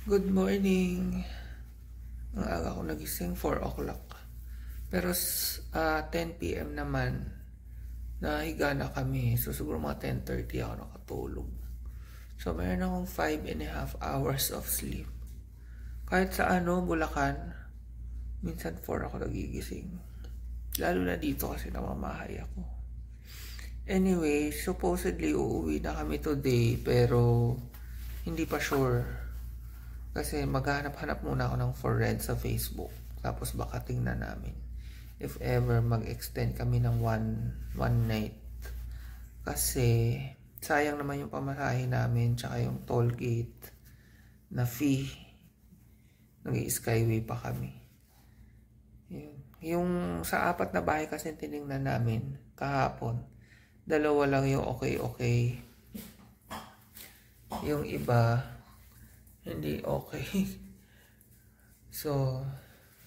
Good morning. Ang aga ko nagising 4 o'clock. Pero 10 p.m. naman, nahiga na kami. So siguro mga 10:30 ako nakatulog. So mayroon akong 5.5 hours of sleep. Kahit sa Bulacan, minsan 4 ako nagigising. Lalo na dito kasi namamahay ako. Anyway, supposedly uuwi na kami today pero hindi pa sure. Kasi maghanap-hanap muna ako ng for rent sa Facebook. Tapos baka tingnan namin if ever mag-extend kami ng one night. Kasi sayang naman yung pamasahe namin tsaka yung toll gate na fee. Nag-skyway pa kami. Yung sa 4 na bahay kasi tinignan namin kahapon, 2 lang yung okay. Yung iba hindi okay. So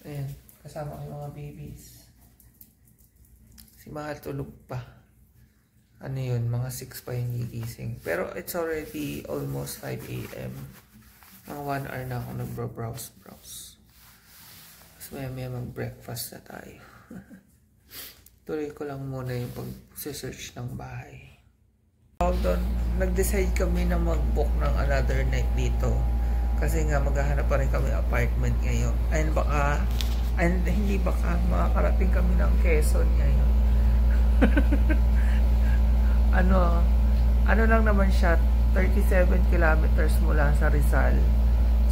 ayan, kasama ko yung mga babies. Si Mahal tulog pa. Mga 6 pa yung gigising. Pero it's already almost 5 a.m. Mga 1 hour na ako nagbrowse. Tapos maya mag-breakfast na tayo. Tuloy ko lang muna yung pag-search ng bahay. Nag-decide kami na mag-book ng another night dito. Kasi nga maghahanap pa rin kami apartment ngayon. Hindi baka makakarating kami ng Quezon ngayon. Ano lang naman siya, 37 kilometers mula sa Rizal.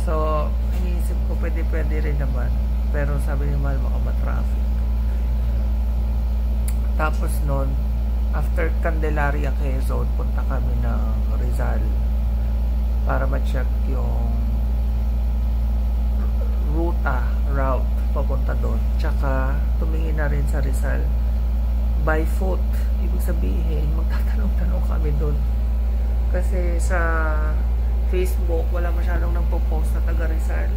So, iniisip ko pwede rin naman. Pero sabi ni Mahal baka ma-traffic. Tapos nun, after Candelaria, Quezon, punta kami ng Rizal para ma-check yung route papunta doon. Tsaka tumingin na rin sa Rizal by foot. Ibig sabihin, magtatanong-tanong kami doon. Kasi sa Facebook, wala masyadong nagpo-post na taga Rizal.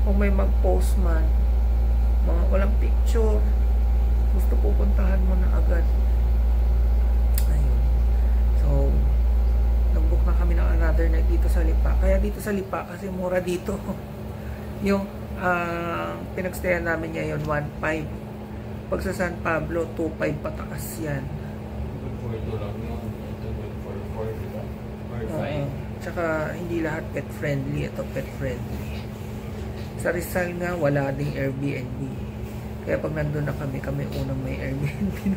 Kung may mag-post man, mga walang picture, gusto pupuntahan mo na agad. Ayun. So, nag-book na kami ng another night dito sa Lipa. Kaya dito sa Lipa, kasi mura dito. Yung pinagstayan namin ngayon, 1.5. Pag sa San Pablo, 2.5 pataas yan. Tsaka hindi lahat pet friendly. Ito pet friendly. Sa Rizal nga, wala ding Airbnb. Kaya pag nandun na kami unang may Airbnb.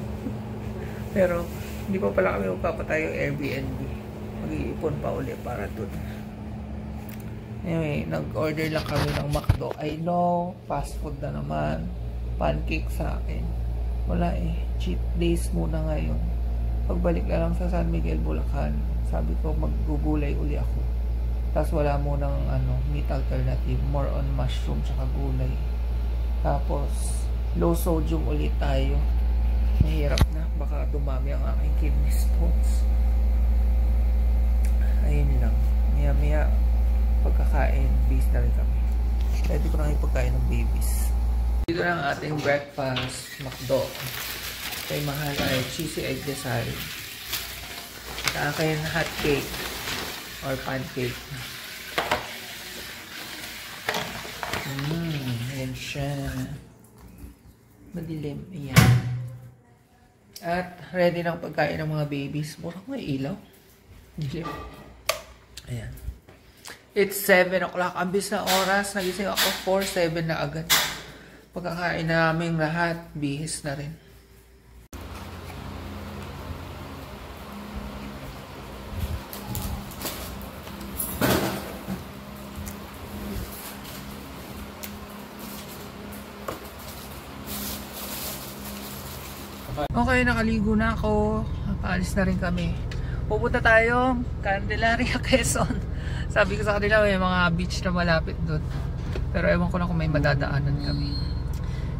Pero hindi pa pala kami magpapatay yung Airbnb. Mag-iipon pa uli para dun. Anyway, nag-order lang kami ng McDo. I know, fast food na naman. Pancake sa akin. Wala cheat days muna ngayon. Pagbalik na lang sa San Miguel, Bulacan, sabi ko maggugulay uli ako. Tapos wala munang meat alternative. More on mushroom tsaka gulay. Tapos low sodium ulit tayo. Mahirap na. Baka dumami ang aking kidney stones. Ayun lang. Maya pagkakain, base na rin kami. Pwede ko na kayo pagkain ng babies. Dito na ang ating breakfast, McDo. Kay Mahal ay cheesy egg desal. Sa akin, hot cake or pancake. Ayan siya. Madilim. Ayan. At ready na ang pagkain ng mga babies. Murang may ilaw. Dilim. Ayan. It's 7 o'clock. Ambis na oras. Nagising ako 4:07 na agad. Pagkakain namin lahat, bihis na rin. Okay, nakaligo na ako. Paalis na rin kami. Pupunta tayong Candelaria, Quezon. Sabi ko sa kanila may mga beach na malapit doon. Pero ewan ko na kung may madadaanan kami.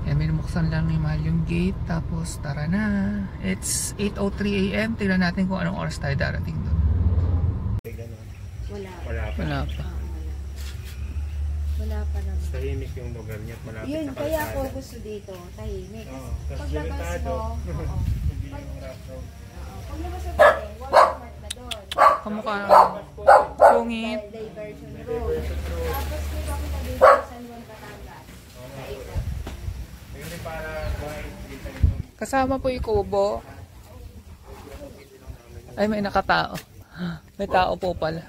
Kaya minumuksan lang ni Mahal yung gate. Tapos tara na. It's 8:03 a.m. Tingnan natin kung anong oras tayo darating doon. Wala pa. Wala pa naman. Tahimik yung lugar niya. Malapit Yun, sa kaya kalsada. ako gusto dito. Tahimik. Paglabas mo, hindi yung rough road. paglabas mo pa rin, Walmart na doon. Kamukha. Sungit. Diversion road. Tapos Kasama po yung kubo. Ay, may nakatao. May tao po pala.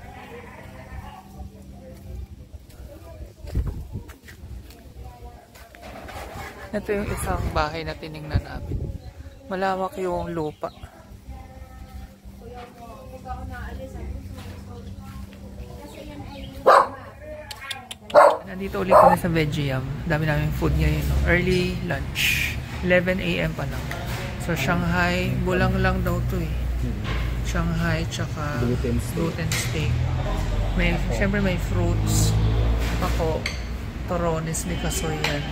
Ito yung isang bahay na tiningnan namin. Malawak yung lupa. Nandito ulit kami sa Vegiam. Dami namin food ngayon. No? Early lunch. 11 a.m. pa lang. So, Shanghai. Bulang lang daw to eh. Shanghai tsaka gluten steak. May, syempre may fruits. Ako. Torones ni Kasoy yan.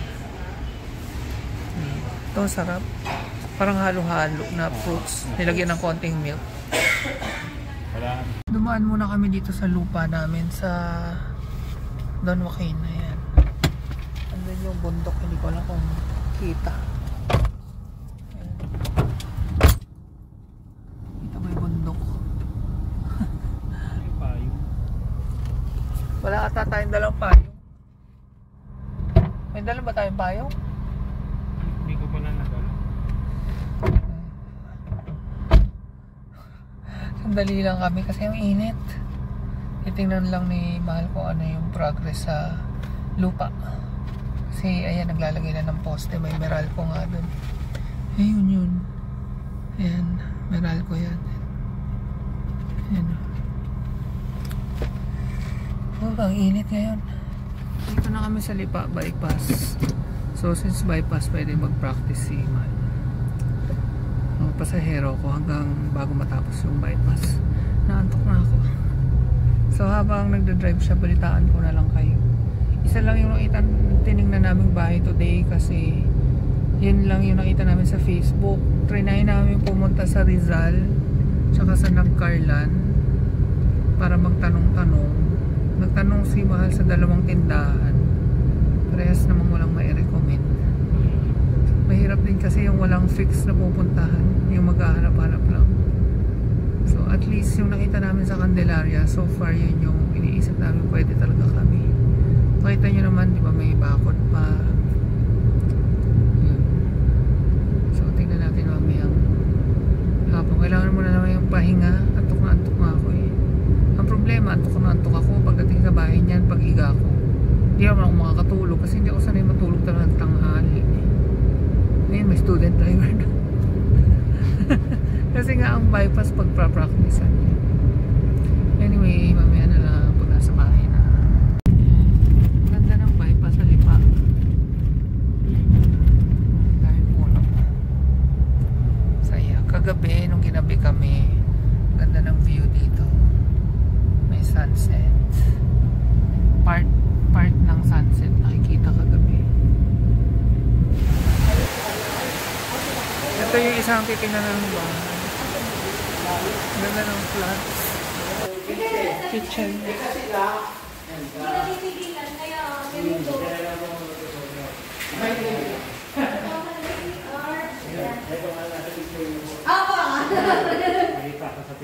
Ito sarap. Parang halo-halo na fruits. Nilagyan ng konting milk. Dumaan muna kami dito sa lupa namin sa Don Joaquin na yan. Andun yung bundok, hindi ko alam kung kita. Ayan. Dito may bundok. Wala ata tayong dalang payong. May dalang ba tayong payong? Hindi ko pa na nagala. Sandali lang kami kasi ang init. Titingnan lang ni Mahal ko ano yung progress sa lupa. Kasi ayan, naglalagay na ng poste. May Meralco nga dun. Ayun yun. Ayan, Meralco yan. Ayan. Oh, ang init ngayon. Dito na kami sa Lipa bypass. So since bypass pwede mag-practice si Mahal. Ang pasahero ko hanggang bago matapos yung bypass. Naantok na ako. So habang nagdadrive siya, balitaan ko na lang kayo. Isa lang yung nakita, tinignan naming bahay today kasi yun lang yung nakita namin sa Facebook. Trinay namin pumunta sa Rizal tsaka sa Nagcarlan para magtanong-tanong. Nagtanong si Mahal sa dalawang tindahan. Parehas namang walang mai-recommend. Mahirap din kasi yung walang fix na pupuntahan, yung maghahanap-hanap lang. So at least yung nakita namin sa Candelaria, so far yun yung iniisip namin pwede talaga kami. Makita nyo naman, di ba may bakod pa. Yun. So tingnan natin mamayang hapon. Kailangan muna naman yung pahinga. Antok na ako eh. Ang problema, antok ako pagdating sa bahay niyan, pag higa ko. Hindi naman ako makakatulog kasi hindi ako sanay matulog talagang tanghali. Ngayon may student driver na. Kasi nga ang bypass pagpa-practicean. Anyway, mamaya na lang pag nasa bahay na. Ganda ng bypass sa Lipa. Dahil puno. Saya. Kagabi, nung ginabi kami, ganda ng view dito. May sunset. Part ng sunset nakikita kagabi. Ito yung isang titingnan ng bahay. Ganda ng flats. Kitchen.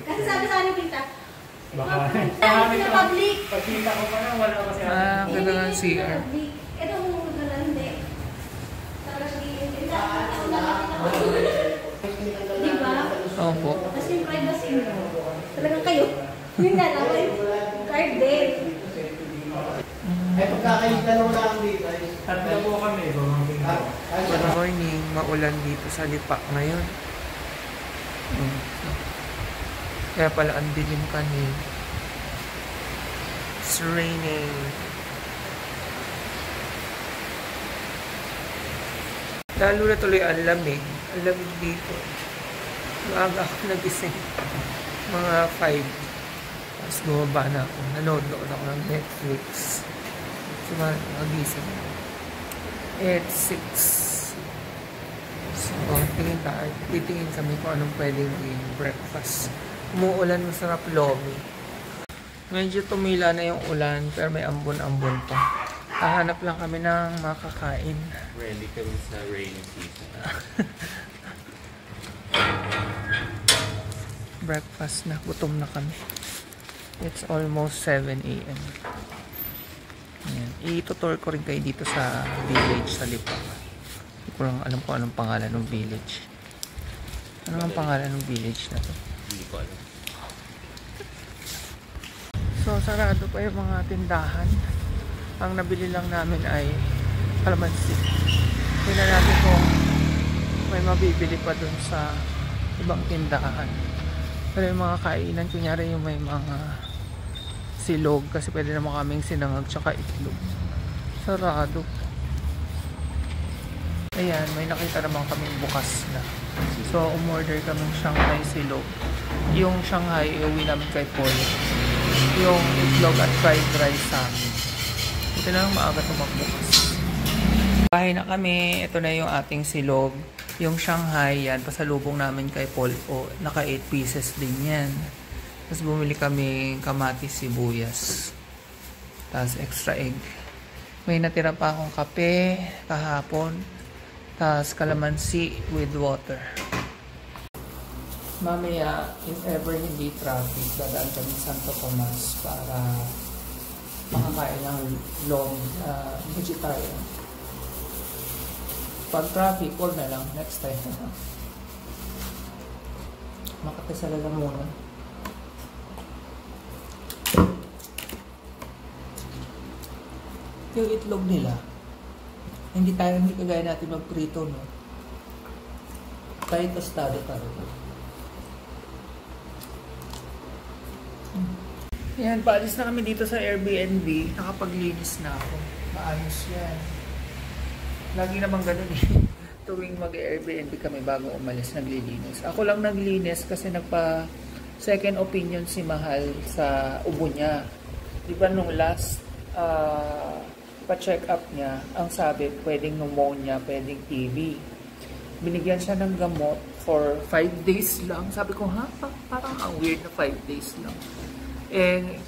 Kasi sabi sa akin, Tita. Baka. Sa public. Pagkita ko pa na, wala kasi. Ganda ng CR. Ito mo na hindi. Di ba? Opo. Kasi yung privacy mo. Talagang kayo. Yun na lang. Card din. Ay, pagkakailan lang dito. Tatlo po kami. Good morning. Maulan dito sa Lipa ngayon. Kaya pala ang dilim kanina. It's raining. Lalo na tuloy ang lamig. Ang lamig dito. Maaga ako nagising. Mga 5. Tapos bumaba na ako. Nanood ako ng Netflix. So magising. It's 6. So titingin kami kung anong pwedeng gawing breakfast. Umuulan, masarap lomi. Medyo tumila na yung ulan pero may ambon-ambon pa. Hahanap lang kami ng makakain. Ready kami sa rainy season. Breakfast na. Gutom na kami. It's almost 7 a.m. Ayan. I-tutor ko rin kayo dito sa village sa Lipa. Hindi ko lang alam kung anong pangalan ng village. Ano ang pangalan ng village na to? Hindi ko alam. So, sarado pa yung mga tindahan. Ang nabili lang namin ay kalamansi. Tingnan natin kung may mabibili pa dun sa ibang tindahan. Pero yung mga kainan, kunyari yung may mga silog, kasi pwede naman kaming sinangag tsaka itlog. Sarado. Ayan, may nakita naman kaming bukas na. So, umorder kaming Shanghai silog. Yung Shanghai, iuwi namin kay Paul. Yung itlog at fried rice sa amin. Ito na lang maaga ito magbukas. Bahay na kami. Ito na yung ating silog. Yung Shanghai, yan, pasalubong namin kay Paul. O, naka 8 pieces din yan. Tapos bumili kami kamatis, sibuyas. Tapos extra egg. May natira pa akong kape kahapon. Tapos kalamansi with water. Mamaya, if ever hindi traffic, dadaan kami Santo Tomas para makakain ng long vegetarian. Pag traffic, huwag na lang. Next time. Makatisala lang muna. Yung itlog nila, hindi kagaya natin magprito, no? Tayo tostado pa rin. Yan, paalis na kami dito sa Airbnb. Nakapaglinis na ako. Maayos yan. Lagi naman ganun eh. Tuwing mag-Airbnb kami bago umalis, naglilinis. Ako lang naglinis kasi nagpa second opinion si Mahal sa ubo niya. Di ba nung last pa-check up niya, ang sabi, pwedeng pneumonia, pwedeng TB. Binigyan siya ng gamot for 5 days lang. Sabi ko, ha? Parang ang weird na 5 days lang. Eh,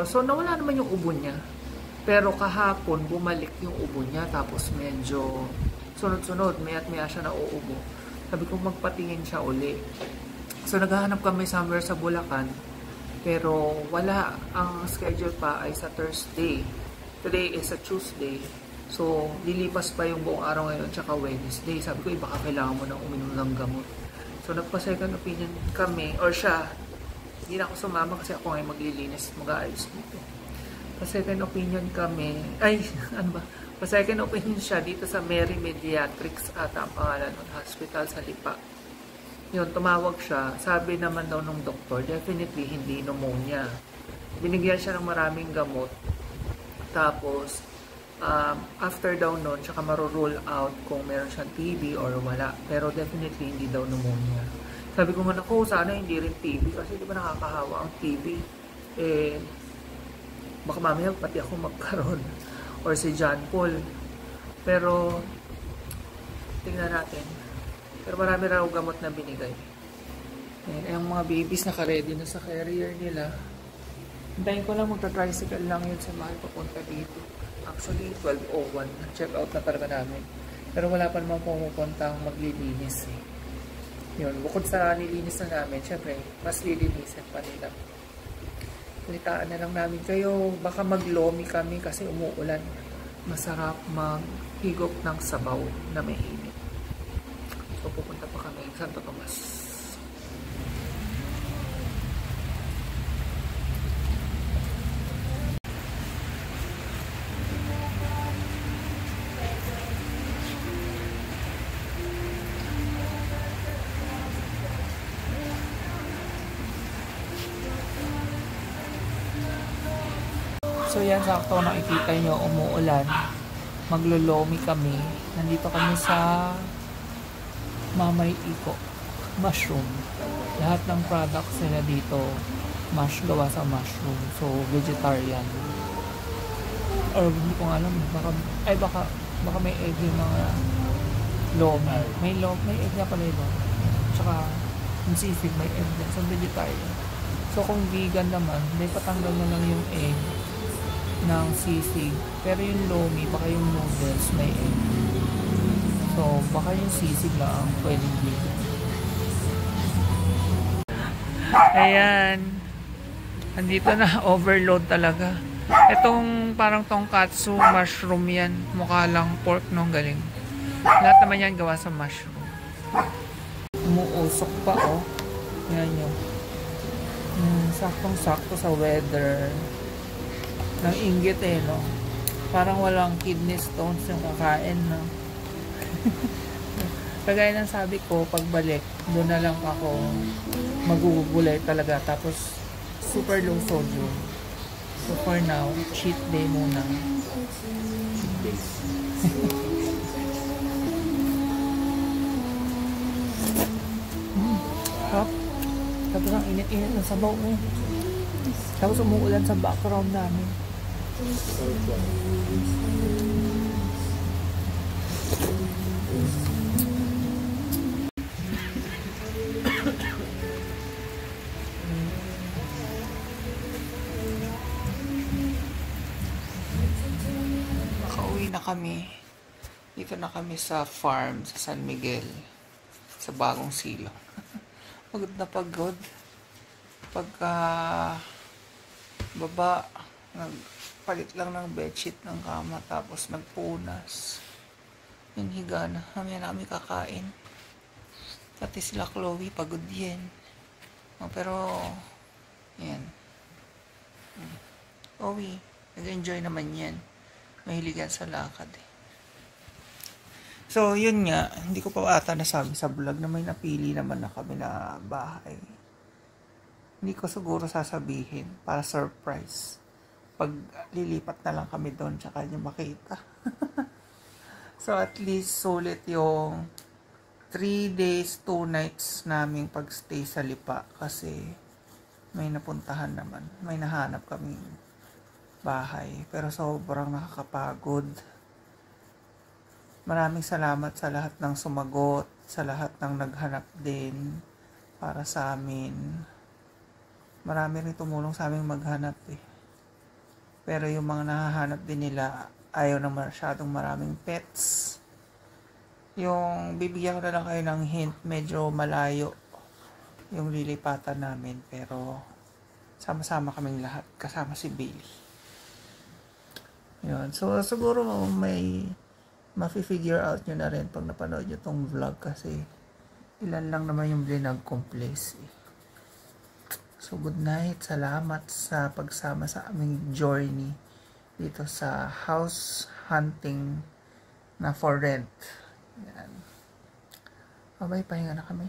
so nawala naman yung ubo niya. Pero kahapon, bumalik yung ubo niya. Tapos medyo sunod-sunod, maya't-maya siya na uubo. Sabi ko, magpatingin siya uli. So naghahanap kami somewhere sa Bulacan. Pero wala. Ang schedule pa ay sa Thursday. Today is a Tuesday. So, lilipas pa yung buong araw ngayon tsaka Wednesday. Sabi ko, baka kailangan mo nang uminom ng gamot. So, nagpa-second opinion kami, or siya. Hindi na ako sumama kasi ako ngayon maglilinis, mag-aayos dito. Pa-second opinion kami, pa-second opinion siya dito sa Mary Mediatrics ata ang pangalan ng hospital sa Lipa. Yun, tumawag siya. Sabi naman daw ng doktor, definitely hindi pneumonia. Binigyan siya ng maraming gamot. Tapos, after daw nun, tsaka maro-roll out kung meron siyang TB or wala. Pero definitely hindi daw pneumonia. Sabi ko nga, naku, sana hindi rin TB kasi di ba nakakahawa ang TB. Eh, baka mamaya pati ako magkaroon. Or si John Paul. Pero, tingnan natin. Pero marami raw gamot na binigay. Ayan, yung mga babies naka-ready na sa carrier nila. Hintayin ko lang, magta-tricycle lang yun sa Mahal papunta dito. Actually, 12:01. Check out na talaga namin. Pero wala pa naman pumupuntang maglilinis eh. Yun, bukod sa nilinis na namin, syempre, mas lilinisin pa nila. Palitaan na lang namin kayo. Baka maglomi kami kasi umuulan. Masarap maghigop ng sabaw na may init. So, pupunta pa kami sa Santo Tomas. So yan, sakto nakikita nyo, umuulan. Maglolomi kami. Nandito kami sa Mamay Iko. Mushroom. Lahat ng products nila dito, gawa sa mushroom. So, vegetarian. Or hindi ko alam, baka may egg yung mga lomi. May egg na pala yun. Tsaka, yung sisig, may egg na. So, vegetarian. So, kung vegan naman, may patanggal na lang yung egg ng sisig. Pero yung lomi, baka yung noodles, may egg. So, baka yung sisig lang pwedeng vegan. Ayan. Andito na, overload talaga. Itong parang tonkatsu, mushroom yan. Mukha lang pork, no? Galing. Lahat naman yan gawa sa mushroom. umuusok pa, oh. Yan yun. Saktong-sakto sa weather. Nang inggit eh, no? Parang walang kidney stones yung kakain, no? Kagaya ng sabi ko, pagbalik, doon na lang ako magugulay talaga. Tapos, super low sodium. So, for now, cheat day muna. Cheat days. Hop. Tapos ang init-init ng sabaw eh. Tapos umuulan sa background namin. Nakauwi na kami. Dito na kami sa farm sa San Miguel. Sa Bagong Silong. Pagod na pagod. Pagka baba, nagpalit lang ng bedsheet ng kama, tapos nagpunas. Yung higa na. Mamaya na kami kakain. Pati sila Chloe, pagod yan. Pero, yan. Chloe, nag-enjoy naman yan. Mahilig yan sa lakad eh. So, yun nga, hindi ko pa ata nasabi sa vlog na may napili naman na kami na bahay. Hindi ko siguro sasabihin para surprise. Pag lilipat na lang kami doon, tsaka nyo makita. So, at least sulit yung 3 days, 2 nights naming pagstay sa Lipa kasi may napuntahan naman. May nahanap kaming bahay. Pero sobrang nakakapagod. Maraming salamat sa lahat ng sumagot, sa lahat ng naghanap din para sa amin. Marami rin tumulong sa aming maghanap eh. Pero yung mga nahahanap din nila, ayaw na masyadong maraming pets. Yung bibigyan ko na lang kayo ng hint, medyo malayo yung lilipatan namin. Pero sama-sama kaming lahat, kasama si Bailey. Yun. So siguro may mafi-figure out nyo na rin pag napanood nyo tong vlog kasi ilan lang naman yung blinag kong place eh. So good night, salamat sa pagsama sa aming journey dito sa house hunting na for rent. Yan. Bye-bye, pahinga na kami.